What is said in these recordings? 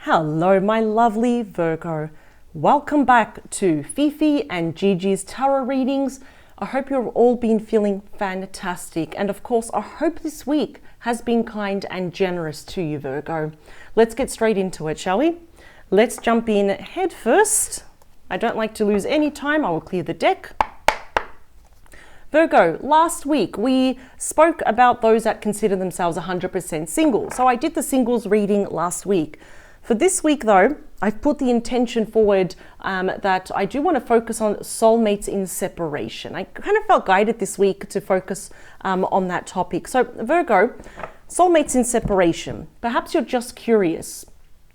Hello, my lovely Virgo. Welcome back to Fifi and Gigi's tarot readings. I hope you've all been feeling fantastic. And of course, I hope this week has been kind and generous to you, Virgo. Let's get straight into it, shall we? Let's jump in head first. I don't like to lose any time. I will clear the deck. Virgo, last week we spoke about those that consider themselves 100% single. So I did the singles reading last week. For this week though, I've put the intention forward that I do want to focus on soulmates in separation. I kind of felt guided this week to focus on that topic. So Virgo, soulmates in separation. Perhaps you're just curious.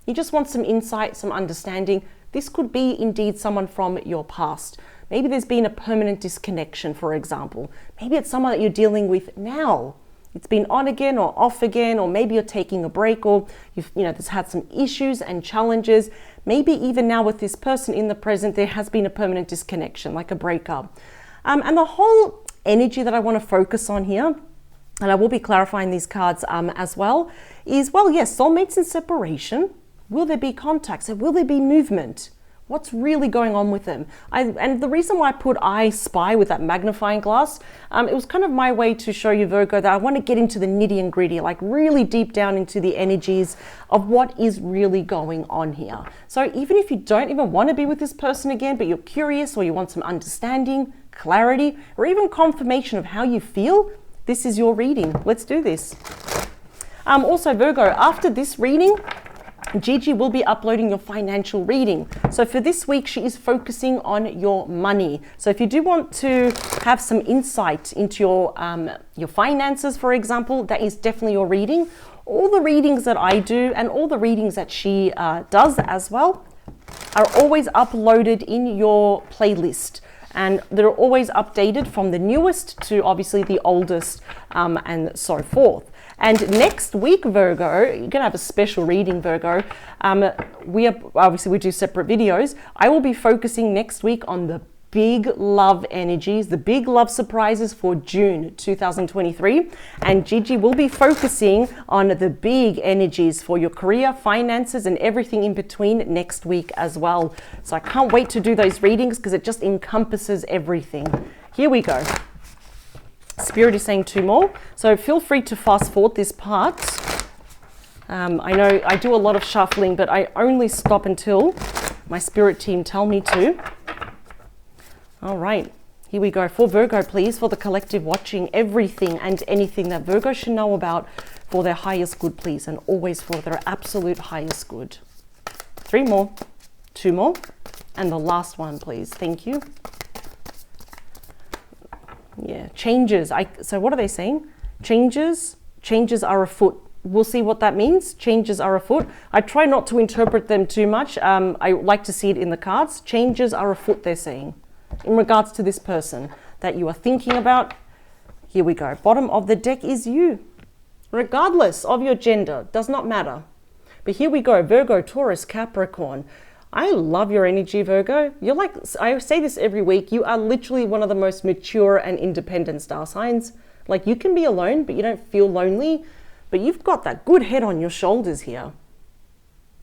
You just want some insight, some understanding. This could be indeed someone from your past. Maybe there's been a permanent disconnection, for example. Maybe it's someone that you're dealing with now. It's been on again or off again, or maybe you're taking a break, or there's had some issues and challenges. Maybe even now with this person in the present, there has been a permanent disconnection, like a breakup. And the whole energy that I want to focus on here, and I will be clarifying these cards as well, is, well, yes, soulmates in separation. Will there be contacts? Will there be movement? What's really going on with them? And the reason why I put I Spy with that magnifying glass, it was kind of my way to show you, Virgo, that I want to get into the nitty and gritty, like really deep down into the energies of what is really going on here. So even if you don't even want to be with this person again, but you're curious or you want some understanding, clarity, or even confirmation of how you feel, this is your reading. Let's do this. Also, Virgo, after this reading, Gigi will be uploading your financial reading. So for this week, she is focusing on your money. So if you do want to have some insight into your finances, for example, that is definitely your reading. All the readings that I do and all the readings that she does as well are always uploaded in your playlist. And they're always updated from the newest to obviously the oldest and so forth. And next week, Virgo, you're going to have a special reading, Virgo. We do separate videos. I will be focusing next week on the big love energies, the big love surprises for June 2023. And Gigi will be focusing on the big energies for your career, finances, and everything in between next week as well. So I can't wait to do those readings because it just encompasses everything. Here we go. Spirit is saying 2 more, so feel free to fast forward this part. I know I do a lot of shuffling, but I only stop until my spirit team tell me to. All right, here we go. For Virgo, please, for the collective watching, everything and anything that Virgo should know about for their highest good, please, and always for their absolute highest good. 3 more, 2 more, and the last one, please. Thank you. Yeah, changes. So what are they saying? Changes are afoot. We'll see what that means. Changes are afoot. I try not to interpret them too much. I like to see it in the cards. Changes are afoot, they're saying, in regards to this person that you are thinking about. Here we go. Bottom of the deck is you. Regardless of your gender, does not matter. But here we go. Virgo, Taurus, Capricorn. I love your energy, Virgo. You're like, I say this every week, you are literally one of the most mature and independent star signs. Like, you can be alone, but you don't feel lonely. But you've got that good head on your shoulders here.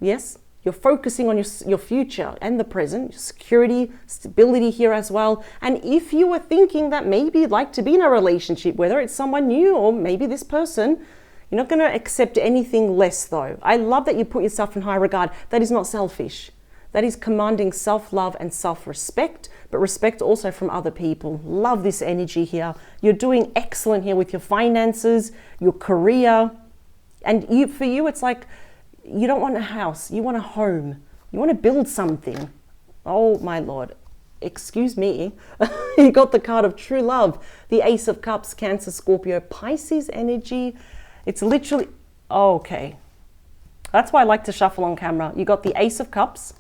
Yes, you're focusing on your future and the present, security, stability here as well. And if you were thinking that maybe you'd like to be in a relationship, whether it's someone new or maybe this person, you're not going to accept anything less though. I love that you put yourself in high regard. That is not selfish. That is commanding self-love and self-respect, but respect also from other people. Love this energy here. You're doing excellent here with your finances, your career. And for you, it's like, you don't want a house, you want a home. You want to build something. Oh my Lord, excuse me. You got the card of true love, the Ace of Cups, Cancer, Scorpio, Pisces energy. It's literally, oh, okay. That's why I like to shuffle on camera. You got the Ace of Cups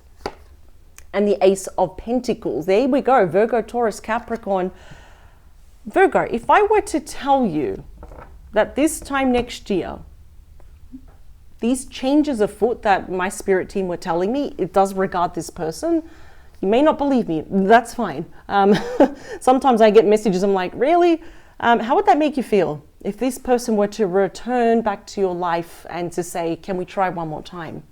and the Ace of Pentacles. There we go, Virgo, Taurus, Capricorn. Virgo, if I were to tell you that this time next year, these changes afoot that my spirit team were telling me, it does regard this person. You may not believe me, that's fine. Sometimes I get messages, I'm like, really? How would that make you feel if this person were to return back to your life and to say, can we try one more time?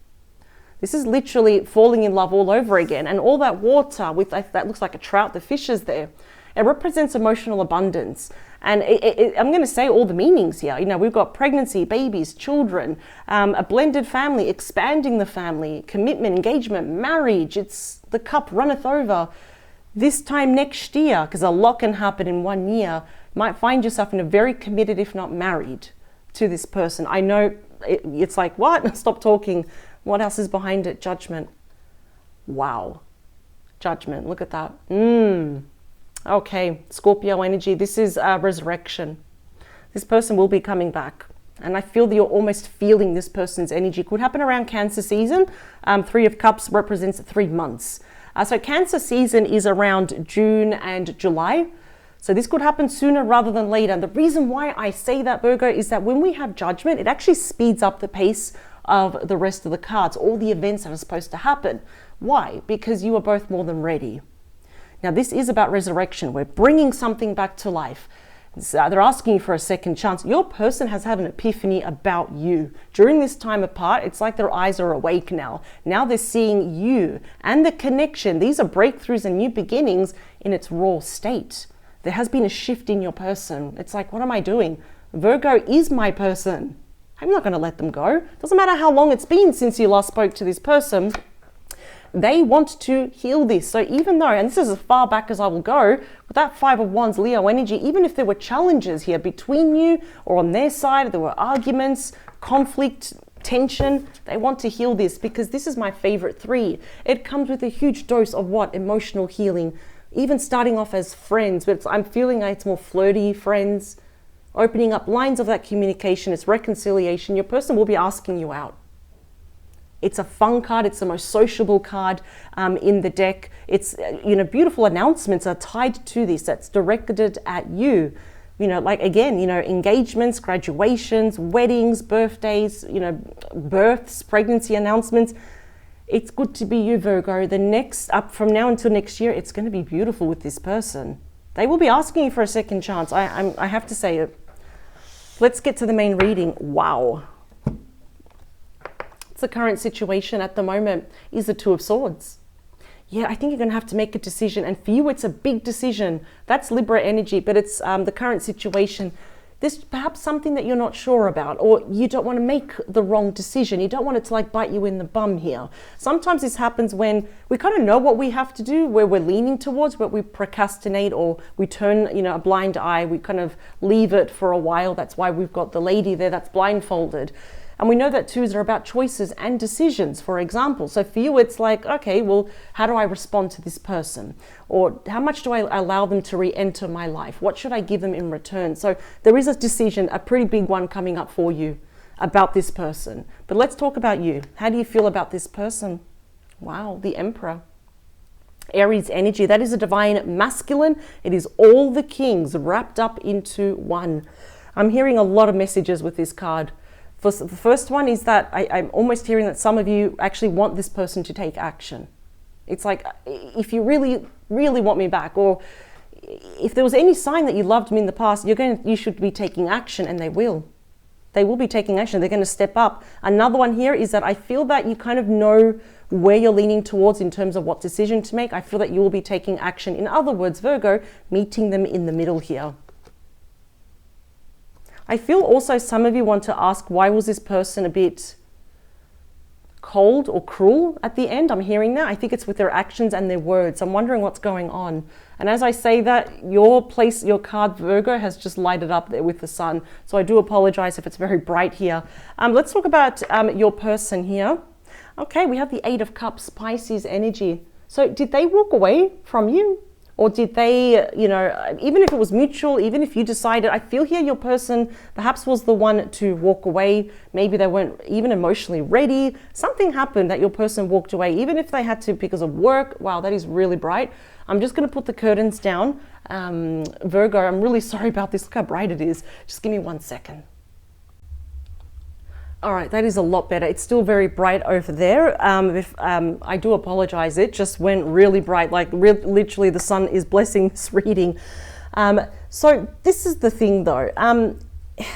This is literally falling in love all over again. And all that water with that looks like a trout, the fish is there. It represents emotional abundance. And I'm going to say all the meanings here. You know, we've got pregnancy, babies, children, a blended family, expanding the family, commitment, engagement, marriage. It's the cup runneth over. This time next year, because a lot can happen in 1 year, you might find yourself in a very committed, if not married, to this person. I know it's like, what? Stop talking. What else is behind it? Judgment. Wow. Judgment. Look at that. Okay, Scorpio energy. This is resurrection. This person will be coming back. And I feel that you're almost feeling this person's energy. Could happen around Cancer season. 3 of Cups represents 3 months. So Cancer season is around June and July. So this could happen sooner rather than later. And the reason why I say that, Virgo, is that when we have judgment, it actually speeds up the pace of the rest of the cards, all the events that are supposed to happen. Why? Because you are both more than ready. Now, this is about resurrection. We're bringing something back to life. They're asking you for a second chance. Your person has had an epiphany about you. During this time apart, it's like their eyes are awake now. Now they're seeing you and the connection. These are breakthroughs and new beginnings in its raw state. There has been a shift in your person. It's like, what am I doing? Virgo is my person. I'm not going to let them go. Doesn't matter how long it's been since you last spoke to this person. They want to heal this. So even though, and this is as far back as I will go, with that 5 of Wands Leo energy, even if there were challenges here between you or on their side, there were arguments, conflict, tension, they want to heal this, because this is my favorite 3. It comes with a huge dose of what? Emotional healing. Even starting off as friends, but I'm feeling like it's more flirty friends, opening up lines of that communication. It's reconciliation. Your person will be asking you out. It's a fun card. It's the most sociable card in the deck. It's, you know, beautiful announcements are tied to this. That's directed at you. You know, like, again, you know, engagements, graduations, weddings, birthdays, you know, births, pregnancy announcements. It's good to be you, Virgo. The next, up from now until next year, it's going to be beautiful with this person. They will be asking you for a second chance. I have to say it. Let's get to the main reading. Wow. The current situation at the moment is the 2 of Swords. Yeah, I think you're going to have to make a decision, and for you it's a big decision. That's Libra energy, but it's the current situation. There's perhaps something that you're not sure about, or you don't want to make the wrong decision. You don't want it to like bite you in the bum here. Sometimes this happens when we kind of know what we have to do, where we're leaning towards, but we procrastinate or we turn, you know, a blind eye. We kind of leave it for a while. That's why we've got the lady there that's blindfolded. And we know that 2s are about choices and decisions, for example. So for you, it's like, okay, well, how do I respond to this person? Or how much do I allow them to re-enter my life? What should I give them in return? So there is a decision, a pretty big one coming up for you about this person. But let's talk about you. How do you feel about this person? Wow, the Emperor. Aries energy, that is a divine masculine. It is all the kings wrapped up into one. I'm hearing a lot of messages with this card. The first one is that I'm almost hearing that some of you actually want this person to take action. It's like, if you really, really want me back, or if there was any sign that you loved me in the past, you should be taking action, and they will. They will be taking action. They're going to step up. Another one here is that I feel that you kind of know where you're leaning towards in terms of what decision to make. I feel that you will be taking action. In other words, Virgo, meeting them in the middle here. I feel also some of you want to ask, why was this person a bit cold or cruel at the end? I'm hearing that. I think it's with their actions and their words. I'm wondering what's going on. And as I say that, your card, Virgo, has just lighted up there with the sun. So I do apologize if it's very bright here. Let's talk about your person here. Okay, we have the 8 of Cups, Pisces energy. So did they walk away from you? Or did they, you know, even if it was mutual, even if you decided, I feel here your person perhaps was the one to walk away. Maybe they weren't even emotionally ready. Something happened that your person walked away, even if they had to because of work. Wow, that is really bright. I'm just going to put the curtains down. Virgo, I'm really sorry about this. Look how bright it is. Just give me 1 second. All right, that is a lot better. It's still very bright over there. I do apologize. It just went really bright, like literally the sun is blessing this reading. So this is the thing though.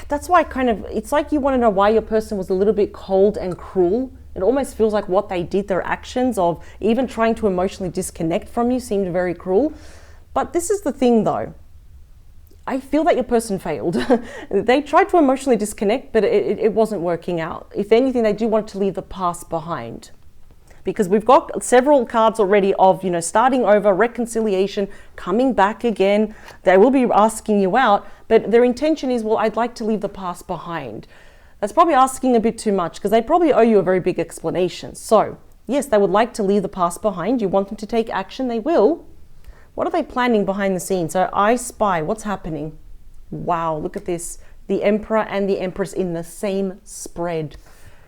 That's why it's like you want to know why your person was a little bit cold and cruel It almost feels like what they did, their actions of even trying to emotionally disconnect from you, seemed very cruel. But this is the thing though. I feel that your person failed. They tried to emotionally disconnect, but it wasn't working out. If anything, they do want to leave the past behind. Because we've got several cards already of, starting over, reconciliation, coming back again. They will be asking you out, but their intention is, well, I'd like to leave the past behind. That's probably asking a bit too much because they probably owe you a very big explanation. So, yes, they would like to leave the past behind. You want them to take action, they will. What are they planning behind the scenes? So I spy, what's happening? Wow, look at this. The Emperor and the Empress in the same spread.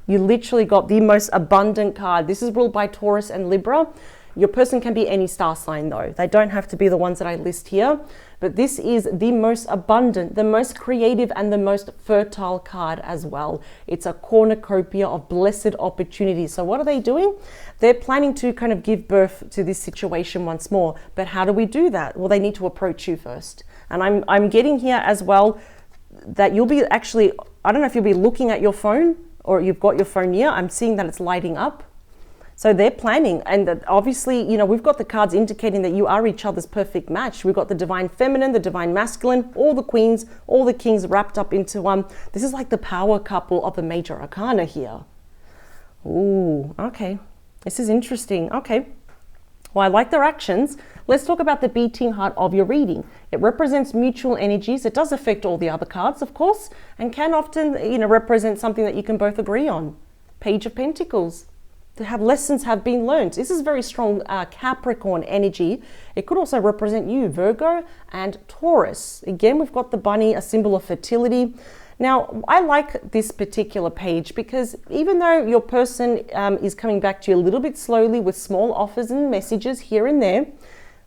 You literally got the most abundant card. This is ruled by Taurus and Libra. Your person can be any star sign though. They don't have to be the ones that I list here. But this is the most abundant, the most creative, and the most fertile card as well. It's a cornucopia of blessed opportunities. So what are they doing? They're planning to kind of give birth to this situation once more. But how do we do that? Well, they need to approach you first. And I'm getting here as well that you'll be actually, I don't know if you'll be looking at your phone or you've got your phone near. I'm seeing that it's lighting up. So they're planning, and that obviously, we've got the cards indicating that you are each other's perfect match. We've got the divine feminine, the divine masculine, all the queens, all the kings wrapped up into one. This is like the power couple of the major arcana here. Ooh, okay. This is interesting. Okay. Well, I like their actions. Let's talk about the beating heart of your reading. It represents mutual energies. It does affect all the other cards, of course, and can often, represent something that you can both agree on. Page of Pentacles. To have lessons have been learned. This is very strong Capricorn energy. It could also represent you, Virgo and Taurus. Again, we've got the bunny, a symbol of fertility. Now, I like this particular page because even though your person is coming back to you a little bit slowly with small offers and messages here and there,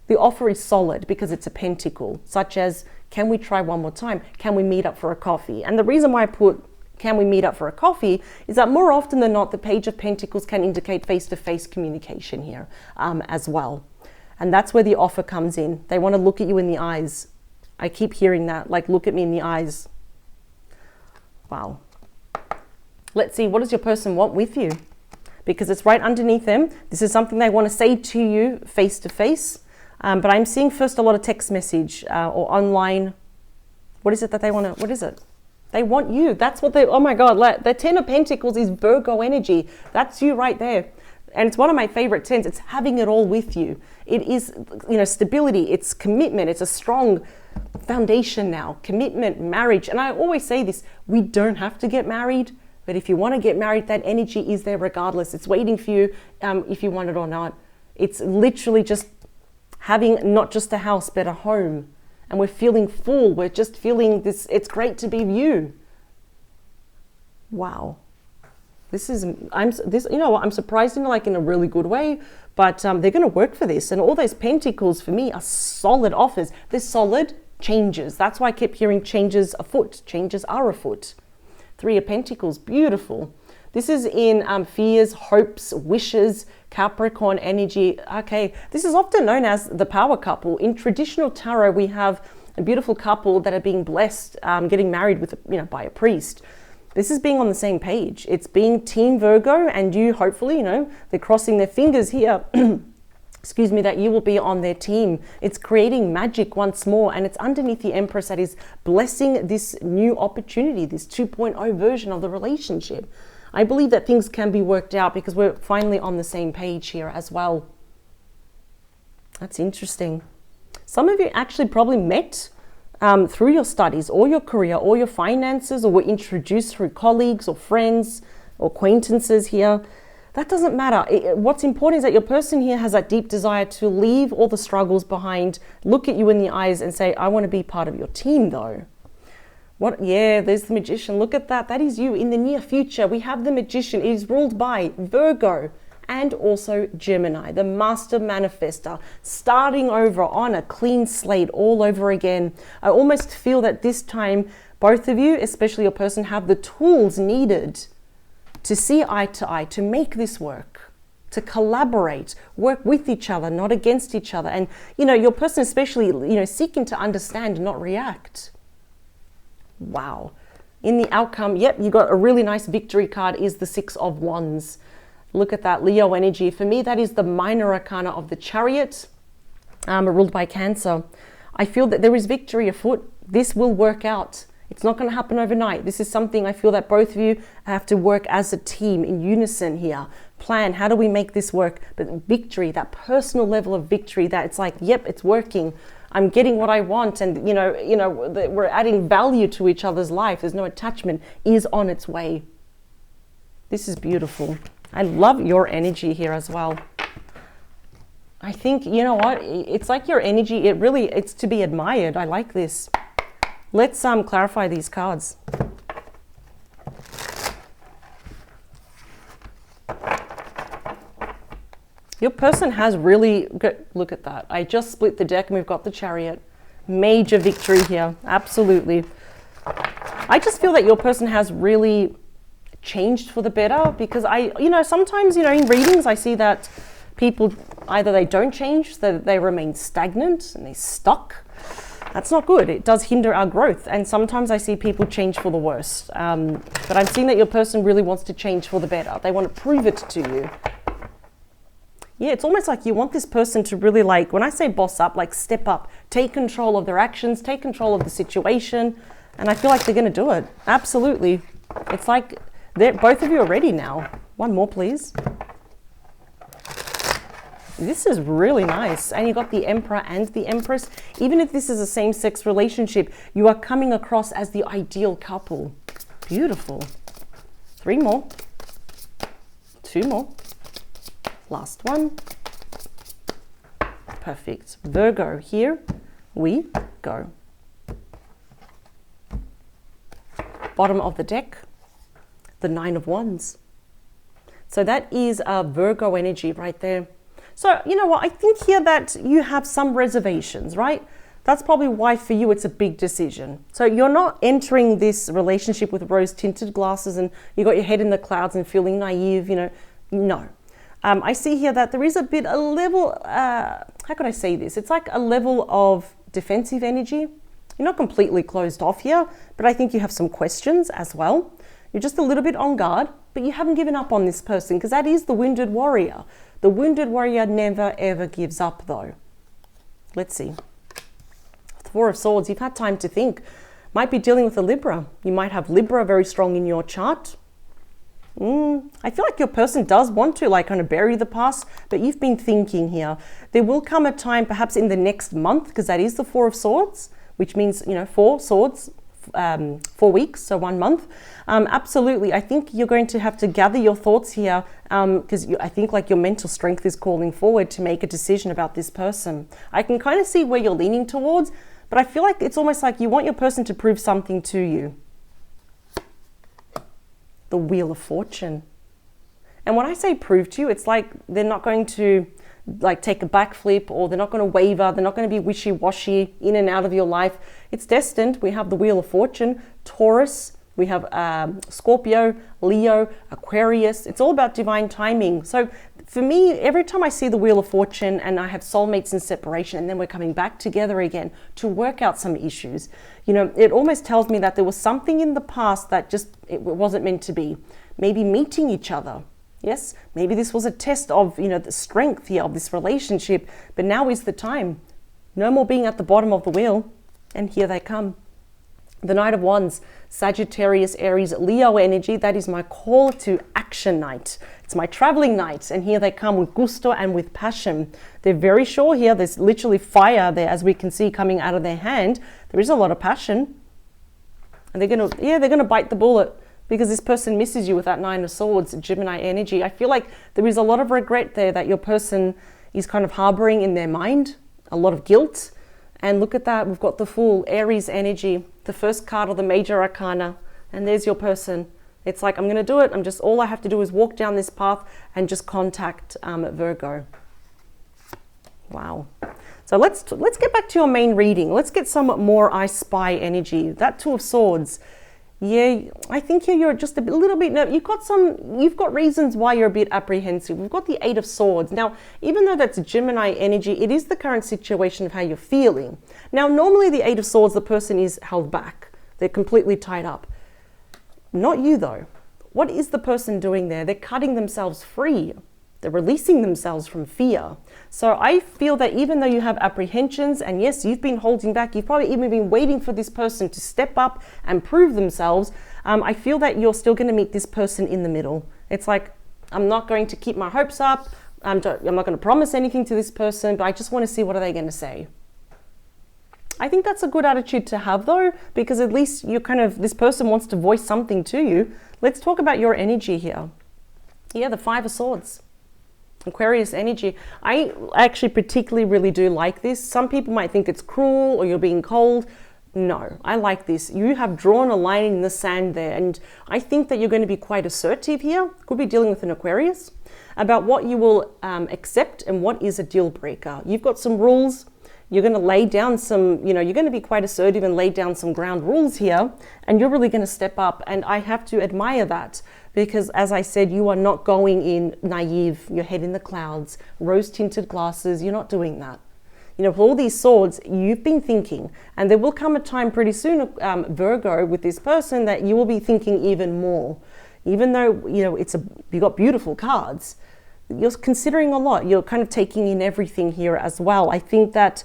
the offer is solid because it's a pentacle, such as, can we try one more time? Can we meet up for a coffee? And the reason why I put can we meet up for a coffee is that more often than not, the Page of Pentacles can indicate face-to-face communication here as well. And that's where the offer comes in. They want to look at you in the eyes. I keep hearing that, like, look at me in the eyes. Wow. Let's see, what does your person want with you? Because it's right underneath them. This is something they want to say to you face-to-face. But I'm seeing first a lot of text message or online. What is it that they want to, what is it? They want you. That's what they, oh my God, the Ten of Pentacles is Virgo energy. That's you right there. And it's one of my favorite tens. It's having it all with you. It is, stability. It's commitment. It's a strong foundation now. Commitment, marriage. And I always say this, we don't have to get married. But if you want to get married, that energy is there regardless. It's waiting for you if you want it or not. It's literally just having not just a house, but a home. And we're feeling full. We're just feeling this. It's great to be you. Wow. I'm surprised in a really good way, but they're going to work for this. And all those pentacles for me are solid offers. They're solid changes. That's why I kept hearing changes afoot. Changes are afoot. Three of Pentacles, beautiful. This is in fears, hopes, wishes, Capricorn energy. Okay, this is often known as the power couple. In traditional tarot, we have a beautiful couple that are being blessed, getting married with, by a priest. This is being on the same page. It's being Team Virgo, and you hopefully, they're crossing their fingers here. Excuse me, that you will be on their team. It's creating magic once more, and it's underneath the Empress that is blessing this new opportunity, this 2.0 version of the relationship. I believe that things can be worked out because we're finally on the same page here as well. That's interesting. Some of you actually probably met through your studies or your career or your finances, or were introduced through colleagues or friends or acquaintances here. That doesn't matter. What's important is that your person here has that deep desire to leave all the struggles behind, look at you in the eyes and say, I want to be part of your team though. What? Yeah, there's the Magician. Look at that. That is you. In the near future, we have the Magician. It is ruled by Virgo and also Gemini, the master manifester, starting over on a clean slate all over again. I almost feel that this time, both of you, especially your person, have the tools needed to see eye to eye, to make this work, to collaborate, work with each other, not against each other. And, your person especially, seeking to understand, not react. Wow. In the outcome, yep, you got a really nice victory card is the Six of Wands. Look at that Leo energy. For me, that is the minor arcana of the Chariot, ruled by Cancer. I feel that there is victory afoot. This will work out. It's not going to happen overnight. This is something I feel that both of you have to work as a team in unison here. Plan, how do we make this work? But victory, that personal level of victory, that it's like, yep, it's working. I'm getting what I want, and we're adding value to each other's life. There's no attachment, is on its way. This is beautiful. I love your energy here as well. I think, you know what, it's like your energy, it's to be admired. I like this. Let's clarify these cards. Your person has really good, look at that. I just split the deck and we've got the Chariot. Major victory here, absolutely. I just feel that your person has really changed for the better, because sometimes, in readings I see that people, either they don't change, so they remain stagnant and they're stuck. That's not good. It does hinder our growth. And sometimes I see people change for the worst. But I'm seeing that your person really wants to change for the better. They want to prove it to you. Yeah, it's almost like you want this person to really, like, when I say boss up, like step up, take control of their actions, take control of the situation. And I feel like they're going to do it. Absolutely. It's like both of you are ready now. One more, please. This is really nice. And you got the Emperor and the Empress. Even if this is a same-sex relationship, you are coming across as the ideal couple. Beautiful. 3 more. 2 more. Last one. Perfect. Virgo, here we go. Bottom of the deck, the 9 of Wands. So that is a Virgo energy right there. So, you know what, I think here that you have some reservations, right? That's probably why for you it's a big decision. So you're not entering this relationship with rose-tinted glasses and you got your head in the clouds and feeling naive, no. I see here that there is a level, how could I say this? It's like a level of defensive energy. You're not completely closed off here, but I think you have some questions as well. You're just a little bit on guard, but you haven't given up on this person, because that is the wounded warrior. The wounded warrior never, ever gives up, though. Let's see. 4 of Swords, you've had time to think. Might be dealing with a Libra. You might have Libra very strong in your chart. I feel like your person does want to kind of bury the past, but you've been thinking here. There will come a time, perhaps in the next month, because that is the 4 of Swords, which means, 4 swords, 4 weeks, so 1 month. Absolutely, I think you're going to have to gather your thoughts here, because I think like your mental strength is calling forward to make a decision about this person. I can kind of see where you're leaning towards, but I feel like it's almost like you want your person to prove something to you. The Wheel of Fortune. And when I say prove to you, it's like they're not going to take a backflip, or they're not going to waver, they're not going to be wishy-washy in and out of your life. It's destined. We have the Wheel of Fortune, Taurus, we have Scorpio, Leo, Aquarius. It's all about divine timing. So for me, every time I see the Wheel of Fortune and I have soulmates in separation and then we're coming back together again to work out some issues, it almost tells me that there was something in the past that just, it wasn't meant to be. Maybe meeting each other. Yes, maybe this was a test of, the strength here of this relationship, but now is the time. No more being at the bottom of the wheel. And here they come. The Knight of Wands, Sagittarius, Aries, Leo energy. That is my call to action night. It's my traveling night. And here they come with gusto and with passion. They're very sure here. There's literally fire there, as we can see, coming out of their hand. There is a lot of passion. And they're going to bite the bullet, because this person misses you with that 9 of Swords, Gemini energy. I feel like there is a lot of regret there that your person is kind of harboring in their mind, a lot of guilt. And look at that, we've got the Fool, Aries energy, the first card of the major arcana. And there's your person. It's like, I'm going to do it. All I have to do is walk down this path and just contact Virgo. Wow. So let's get back to your main reading. Let's get some more I Spy energy. That 2 of Swords. Yeah, I think here you're just a little bit nervous. You've got reasons why you're a bit apprehensive. We've got the 8 of Swords. Now, even though that's Gemini energy, it is the current situation of how you're feeling. Now, normally the 8 of Swords, the person is held back. They're completely tied up. Not you though. what is the person doing there? They're cutting themselves free. They're releasing themselves from fear. So I feel that even though you have apprehensions, and yes, you've been holding back, you've probably even been waiting for this person to step up and prove themselves, I feel that you're still going to meet this person in the middle. It's like, I'm not going to keep my hopes up. I'm not going to promise anything to this person, but I just want to see what are they going to say. I think that's a good attitude to have though, because at least you're this person wants to voice something to you. Let's talk about your energy here. Yeah, the Five of Swords. Aquarius energy. I actually particularly really do like this. Some people might think it's cruel or you're being cold. No, I like this. You have drawn a line in the sand there, and I think that you're going to be quite assertive here. Could be dealing with an Aquarius about what you will accept and what is a deal breaker. You've got some rules. You're going to lay down some, you're going to be quite assertive and lay down some ground rules here, and you're really going to step up. And I have to admire that because, as I said, you are not going in naive, your head in the clouds, rose-tinted glasses. You're not doing that. With all these swords, you've been thinking, and there will come a time pretty soon, Virgo, with this person that you will be thinking even more. Even though, you got beautiful cards, you're considering a lot. You're kind of taking in everything here as well. I think that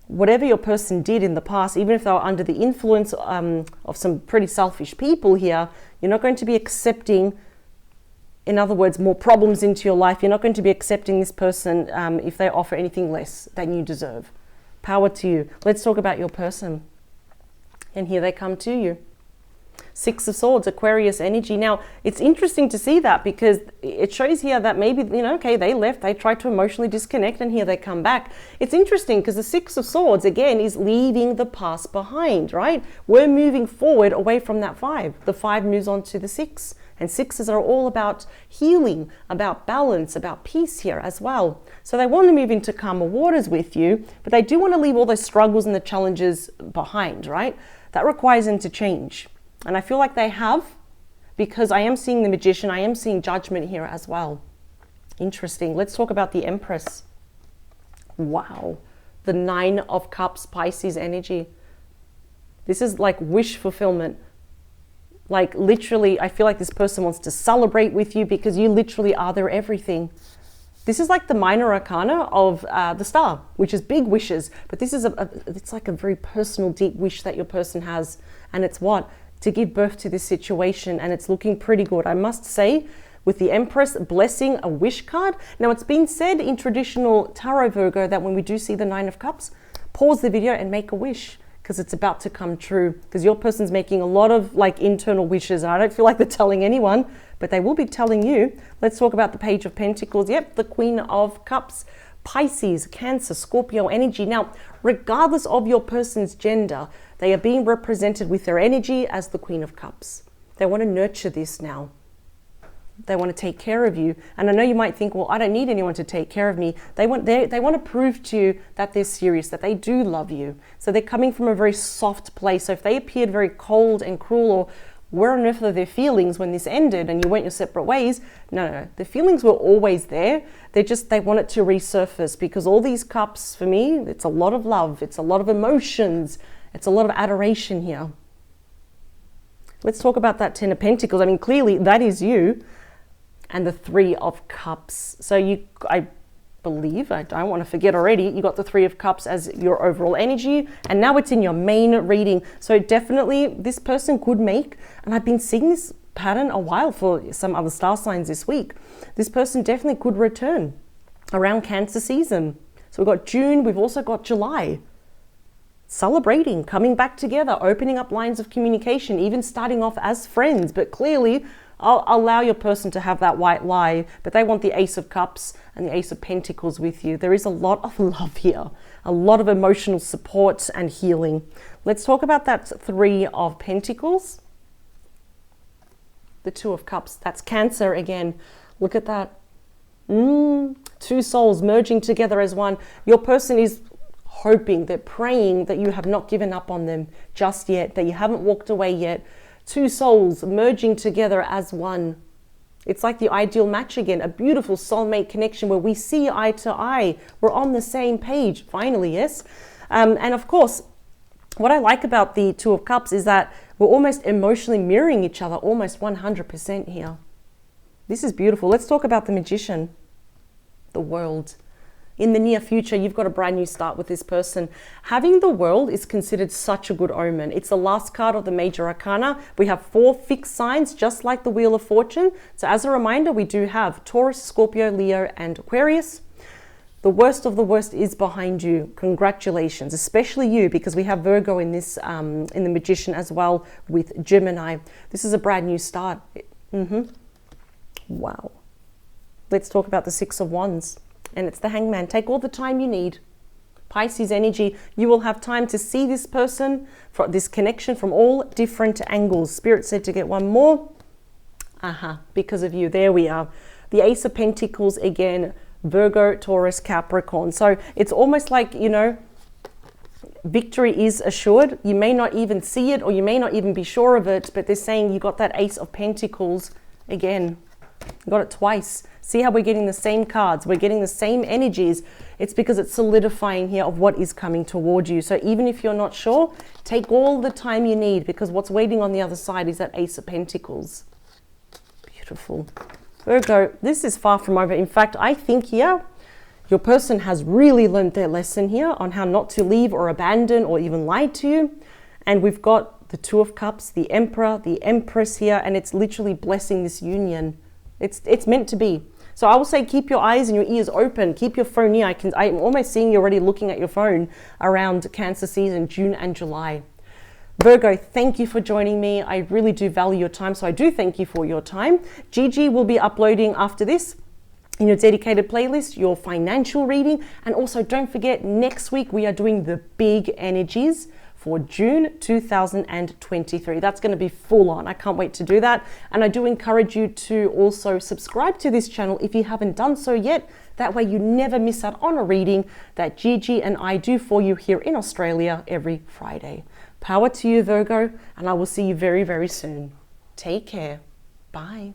whatever your person did in the past, even if they were under the influence of some pretty selfish people here, you're not going to be accepting, in other words, more problems into your life. You're not going to be accepting this person if they offer anything less than you deserve. Power to you. Let's talk about your person. And here they come to you. Six of Swords, Aquarius energy. Now, it's interesting to see that because it shows here that maybe, okay, they left, they tried to emotionally disconnect, and here they come back. It's interesting because the Six of Swords, again, is leaving the past behind, right? We're moving forward away from that five. The five moves on to the six. And sixes are all about healing, about balance, about peace here as well. So they want to move into calmer waters with you, but they do want to leave all those struggles and the challenges behind, right? That requires them to change. And I feel like they have, because I am seeing the Magician, I am seeing Judgment here as well. Interesting. Let's talk about the Empress. Wow. The Nine of Cups, Pisces energy. This is like wish fulfillment. Like literally, I feel like this person wants to celebrate with you because you literally are their everything. This is like the minor arcana of the star, which is big wishes. But this is it's like a very personal, deep wish that your person has. And it's what? To give birth to this situation, and it's looking pretty good. I must say, with the Empress blessing a wish card. Now, it's been said in traditional tarot, Virgo, that when we do see the Nine of Cups, pause the video and make a wish because it's about to come true, because your person's making a lot of like internal wishes. And I don't feel like they're telling anyone, but they will be telling you. Let's talk about the Page of Pentacles. Yep, the Queen of Cups, Pisces, Cancer, Scorpio energy. Now, regardless of your person's gender, they are being represented with their energy as the Queen of Cups. They want to nurture this now. They want to take care of you. And I know you might think, well, I don't need anyone to take care of me. They want to prove to you that they're serious, that they do love you. So they're coming from a very soft place. So if they appeared very cold and cruel, or where on earth are their feelings when this ended and you went your separate ways? No. The feelings were always there. They want it to resurface, because all these cups, for me, it's a lot of love. It's a lot of emotions. It's a lot of adoration here. Let's talk about that Ten of Pentacles. I mean, clearly that is you. And the Three of Cups. So I believe, I don't want to forget already, you got the Three of Cups as your overall energy, and now it's in your main reading. So definitely this person could make, and I've been seeing this pattern a while for some other star signs this week, this person definitely could return around Cancer season. So we've got June, we've also got July. Celebrating, coming back together, opening up lines of communication, even starting off as friends. But clearly, I'll allow your person to have that white lie, but they want the Ace of Cups and the Ace of Pentacles with you. There is a lot of love here, a lot of emotional support and healing. Let's talk about that Three of Pentacles. The Two of Cups, that's Cancer again. Look at that. Two souls merging together as one. Your person is hoping, they're praying that you have not given up on them just yet, that you haven't walked away yet. Two souls merging together as one. It's like the ideal match again, a beautiful soulmate connection where we see eye to eye. We're on the same page, finally, yes? And of course, what I like about the Two of Cups is that We're almost emotionally mirroring each other, almost 100% here. This is beautiful. Let's talk about the Magician, the World. In the near future, you've got a brand new start with this person. Having the World is considered such a good omen. It's the last card of the major arcana. We have 4 fixed signs, just like the Wheel of Fortune. So as a reminder, we do have Taurus, Scorpio, Leo, and Aquarius. The worst of the worst is behind you. Congratulations, especially you, because we have Virgo in this, in the Magician as well with Gemini. This is a brand new start. Wow. Let's talk about the Six of Wands. And it's the Hangman. Take all the time you need. Pisces energy, you will have time to see this person, for this connection from all different angles. Spirit said to get one more. Because of you. There we are. The Ace of Pentacles again. Virgo, Taurus, Capricorn. So it's almost like, you know, victory is assured. You may not even see it, or you may not even be sure of it, but they're saying you got that Ace of Pentacles again. You got it twice. See how we're getting the same cards, we're getting the same energies. It's because it's solidifying here of what is coming toward you. So even if you're not sure, take all the time you need, because what's waiting on the other side is that Ace of Pentacles. Beautiful. Virgo, this is far from over. In fact, I think here your person has really learned their lesson here on how not to leave or abandon or even lie to you. And we've got the Two of Cups, the Emperor, the Empress here, and it's literally blessing this union. It's meant to be. So I will say keep your eyes and your ears open. Keep your phone near. I'm almost seeing you already looking at your phone around Cancer season, June and July. Virgo, thank you for joining me. I really do value your time, so I do thank you for your time. Gigi will be uploading after this in your dedicated playlist, your financial reading. And also don't forget, next week we are doing the big energies for June 2023. That's going to be full on. I can't wait to do that. And I do encourage you to also subscribe to this channel if you haven't done so yet. That way you never miss out on a reading that Gigi and I do for you here in Australia every Friday. Power to you, Virgo, and I will see you very, very soon. Take care. Bye.